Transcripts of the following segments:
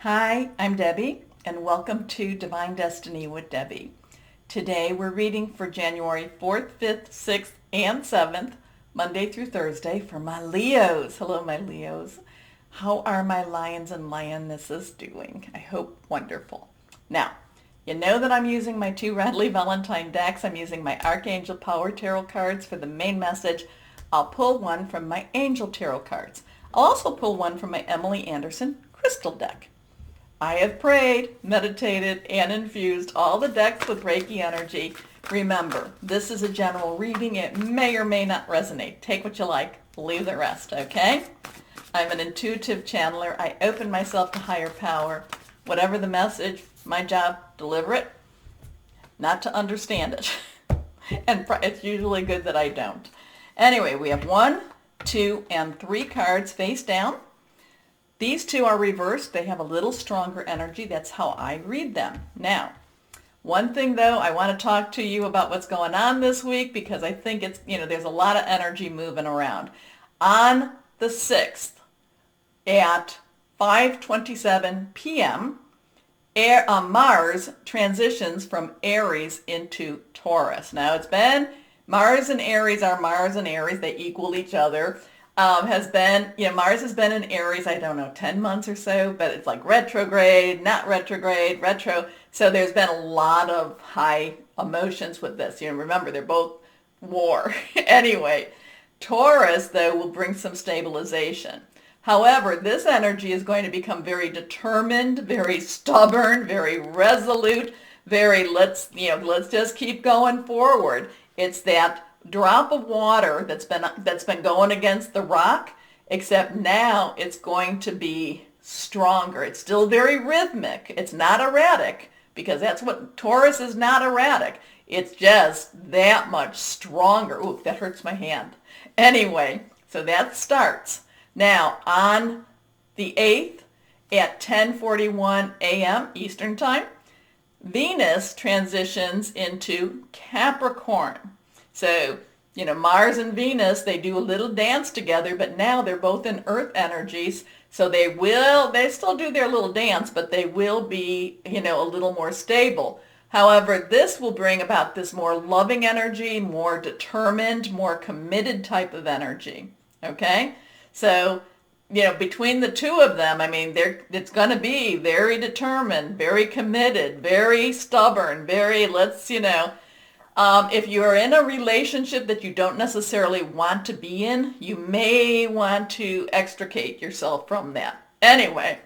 Hi, I'm Debbie, and welcome to Divine Destiny with Debbie. Today we're reading for January 4th, 5th, 6th, and 7th, Monday through Thursday, for my Leos. Hello, my Leos. How are my lions and lionesses doing? I hope wonderful. Now, you know that I'm using my two Radley Valentine decks. I'm using my Archangel Power Tarot cards for the main message. I'll pull one from my Angel Tarot cards. I'll also pull one from my Emily Anderson Crystal deck. I have prayed, meditated, and infused all the decks with Reiki energy. Remember, this is a general reading. It may or may not resonate. Take what you like, leave the rest, okay? I'm an intuitive channeler. I open myself to higher power. Whatever the message, my job, deliver it, not to understand it. And it's usually good that I don't. Anyway, we have 1, 2, and 3 cards face down. These two are reversed. They have a little stronger energy. That's how I read them. Now, one thing though, I want to talk to you about what's going on this week because I think it's, there's a lot of energy moving around. On the 6th at 5:27 p.m., Mars transitions from Aries into Taurus. Now it's been Mars and Aries are Mars and Aries. They equal each other. Mars has been in Aries, I don't know, 10 months or so, but it's like retrograde, not retrograde, retro. So there's been a lot of high emotions with this. Remember, they're both war. Anyway, Taurus, though, will bring some stabilization. However, this energy is going to become very determined, very stubborn, very resolute, very let's just keep going forward. It's that drop of water that's been going against the rock, except now it's going to be stronger. It's still very rhythmic. It's not erratic, because that's what Taurus is, not erratic. It's just that much stronger. Ooh, that hurts my hand. Anyway, so that starts. Now, on the 8th at 10:41 a.m. Eastern Time, Venus transitions into Capricorn. So, Mars and Venus, they do a little dance together, but now they're both in earth energies. So they still do their little dance, but they will be, a little more stable. However, this will bring about this more loving energy, more determined, more committed type of energy. Okay? So, between the two of them, it's going to be very determined, very committed, very stubborn, very, if you're in a relationship that you don't necessarily want to be in, you may want to extricate yourself from that. Anyway,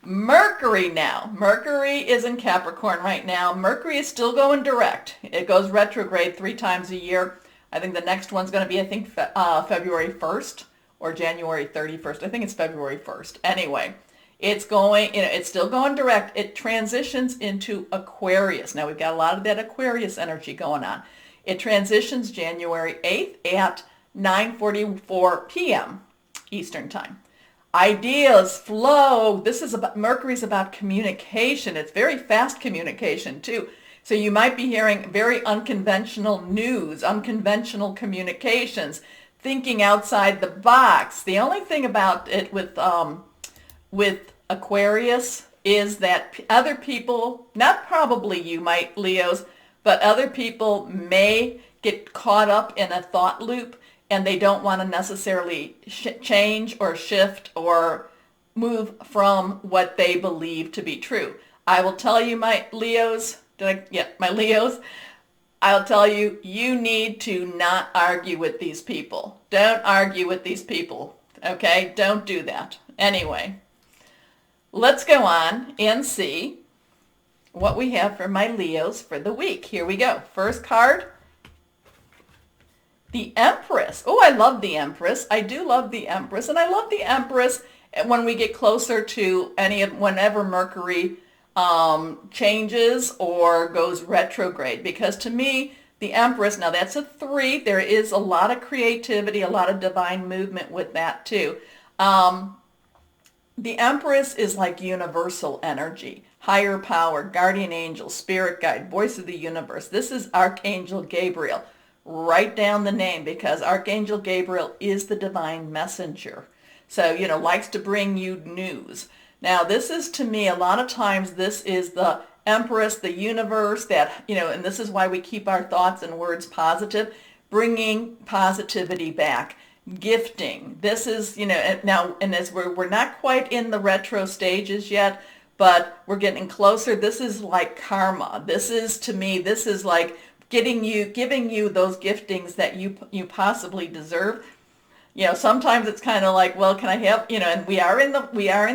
Mercury now. Mercury is in Capricorn right now. Mercury is still going direct. It goes retrograde 3 times a year. I think the next one's going to be, February 1st or January 31st. I think it's February 1st. Anyway, it's still going direct. It transitions into Aquarius. Now we've got a lot of that Aquarius energy going on. It transitions January 8th at 9:44 p.m. Eastern Time. Ideas flow. Mercury's about communication. It's very fast communication too. So you might be hearing very unconventional news, unconventional communications, thinking outside the box. The only thing about it with Aquarius is that other people, not probably you, my Leos, but other people may get caught up in a thought loop and they don't want to necessarily change or shift or move from what they believe to be true. I will tell you, my Leos, I'll tell you, you need to not argue with these people. Don't argue with these people, okay? Don't do that. Anyway. Let's go on and see what we have for my Leos for the week. Here we go. First card, the Empress. Oh, I love the Empress. I do love the Empress. And I love the Empress when we get closer to whenever Mercury changes or goes retrograde. Because to me, the Empress, now that's a 3. There is a lot of creativity, a lot of divine movement with that too. The Empress is like universal energy, higher power, guardian angel, spirit guide, voice of the universe. This is Archangel Gabriel. Write down the name because Archangel Gabriel is the divine messenger. So, likes to bring you news. Now, this is, to me, a lot of times this is the Empress, the universe, that, and this is why we keep our thoughts and words positive, bringing positivity back, gifting. This is, now, and as we're not quite in the retro stages yet, but we're getting closer. This is like karma. This is, to me, this is like giving you those giftings that you possibly deserve. Sometimes it's kind of like, well, can I have, and we are in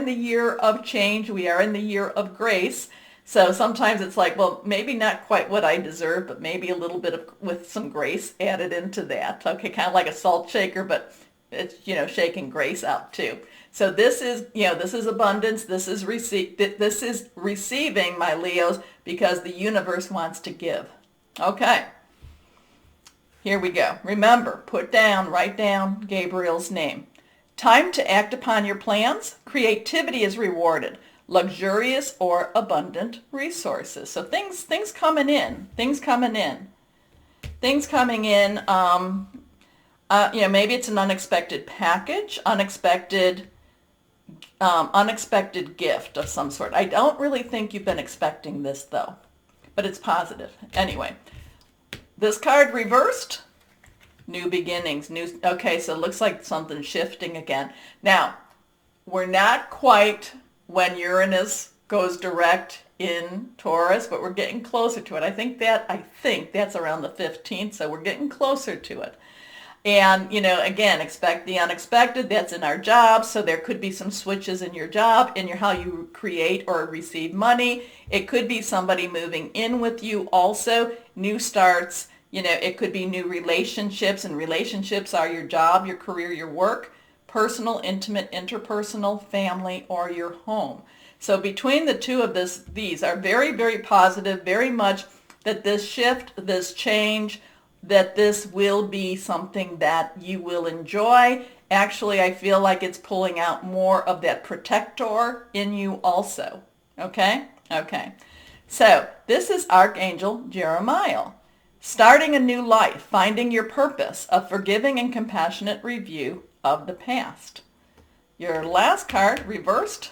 the year of change. We are in the year of grace. So sometimes it's like, well, maybe not quite what I deserve, but maybe a little bit with some grace added into that. Okay, kind of like a salt shaker, but it's, shaking grace out too. So this is abundance. This is receiving, my Leos, because the universe wants to give. Okay. Here we go. Remember, write down Gabriel's name. Time to act upon your plans. Creativity is rewarded. Luxurious or abundant resources. So things coming in. Maybe it's an unexpected package, unexpected gift of some sort. I don't really think you've been expecting this though, but it's positive. Anyway. This card reversed, new beginnings, okay, so it looks like something's shifting again. Now, we're not quite when Uranus goes direct in Taurus, but we're getting closer to it. I think that's around the 15th, so we're getting closer to it. And, again, expect the unexpected. That's in our job. So there could be some switches in your job, in how you create or receive money. It could be somebody moving in with you also, new starts. It could be new relationships, and relationships are your job, your career, your work, personal, intimate, interpersonal, family, or your home. So between the two of these are very, very positive, very much that this shift, this change, that this will be something that you will enjoy. Actually, I feel like it's pulling out more of that protector in you also. Okay? Okay. So this is Archangel Jeremiah. Starting a new life, finding your purpose, a forgiving and compassionate review of the past. Your last card, reversed,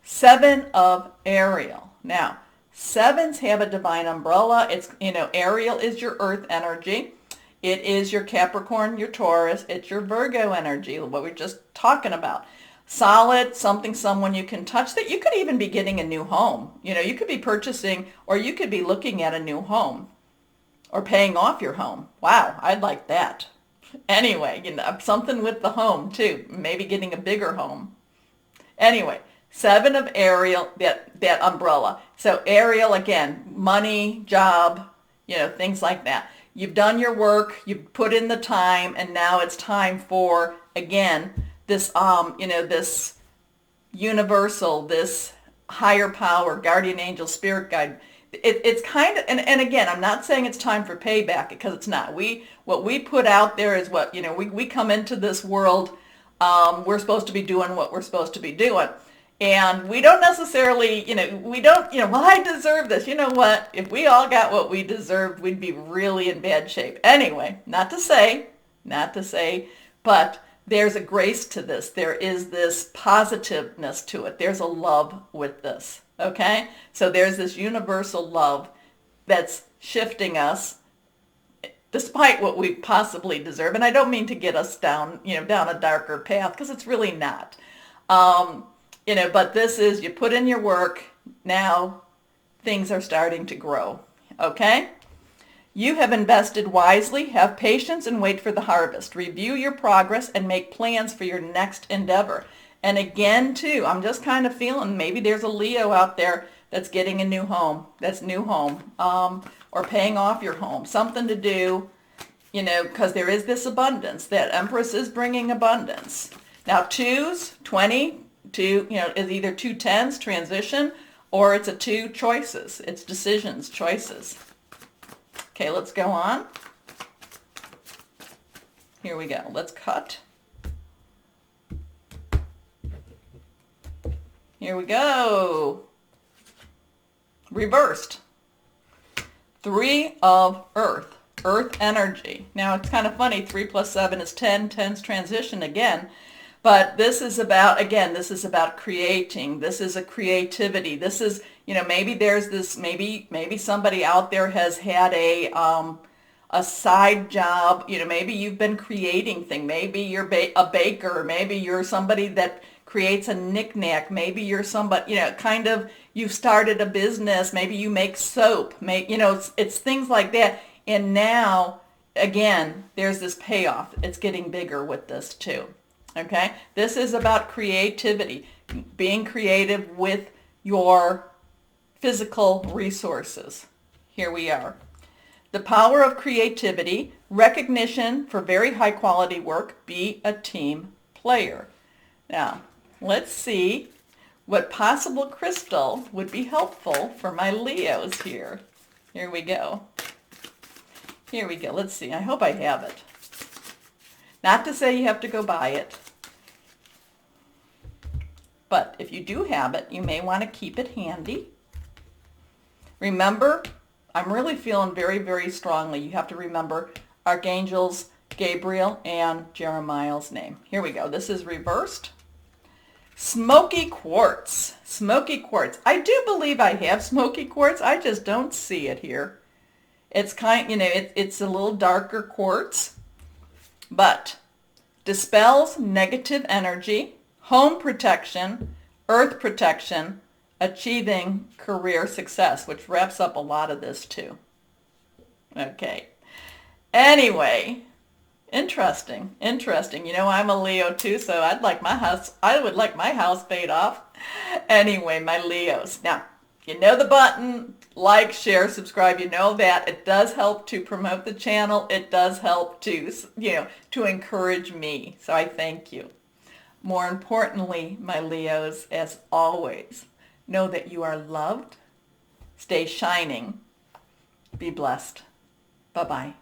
Seven of Ariel. Now, sevens have a divine umbrella. It's, Ariel is your earth energy. It is your Capricorn, your Taurus. It's your Virgo energy, what we're just talking about. Solid, someone you can touch, that you could even be getting a new home. You could be purchasing, or you could be looking at a new home or paying off your home. Wow, I'd like that. Anyway, something with the home too, maybe getting a bigger home. Anyway, Seven of Ariel, that umbrella. So Ariel, again, money, job, things like that. You've done your work, you've put in the time, and now it's time for, again, this, this universal, this higher power, guardian angel, spirit guide. It's kind of, and again, I'm not saying it's time for payback, because it's not. What we put out there is what, we come into this world, we're supposed to be doing what we're supposed to be doing. And we don't necessarily, well, I deserve this. You know what? If we all got what we deserved, we'd be really in bad shape. Anyway, not to say, but there's a grace to this. There is this positiveness to it. There's a love with this, okay? So there's this universal love that's shifting us despite what we possibly deserve. And I don't mean to get us down, down a darker path, because it's really not. But this is, you put in your work, now things are starting to grow, okay? You have invested wisely, have patience, and wait for the harvest. Review your progress and make plans for your next endeavor. And again, too, I'm just kind of feeling maybe there's a Leo out there that's getting a new home, or paying off your home, something to do, because there is this abundance. That Empress is bringing abundance. Now, 2s, 20, is either 2 tens, transition, or it's a 2 choices. It's decisions, choices. Okay, let's go on. Here we go. Let's cut. Here we go. Reversed. 3 of Earth. Earth energy. Now, it's kind of funny. 3 plus 7 is 10. 10's transition again. But this is about, again, this is about creating. This is a creativity. This is, maybe there's this, maybe somebody out there has had a side job. Maybe you've been creating things. Maybe you're a baker. Maybe you're somebody that creates a knick-knack. Maybe you're somebody, you've started a business. Maybe you make soap. It's things like that. And now, again, there's this payoff. It's getting bigger with this too. Okay? This is about creativity, being creative with your physical resources. Here we are. The power of creativity, recognition for very high quality work, be a team player. Now, let's see what possible crystal would be helpful for my Leos here. Here we go. Here we go. Let's see. I hope I have it. Not to say you have to go buy it. But if you do have it, you may want to keep it handy. Remember, I'm really feeling very, very strongly. You have to remember Archangels Gabriel and Jeremiah's name. Here we go. This is reversed. Smoky quartz. Smoky quartz. I do believe I have smoky quartz. I just don't see it here. It's it's a little darker quartz, but dispels negative energy, home protection, earth protection, achieving career success, which wraps up a lot of this too. Okay. Anyway, interesting. I'm a Leo too, so I would like my house paid off. Anyway, my Leos. Now, you know the button, like, share, subscribe. You know that. It does help to promote the channel. It does help to, to encourage me. So I thank you. More importantly, my Leos, as always, know that you are loved. Stay shining. Be blessed. Bye-bye.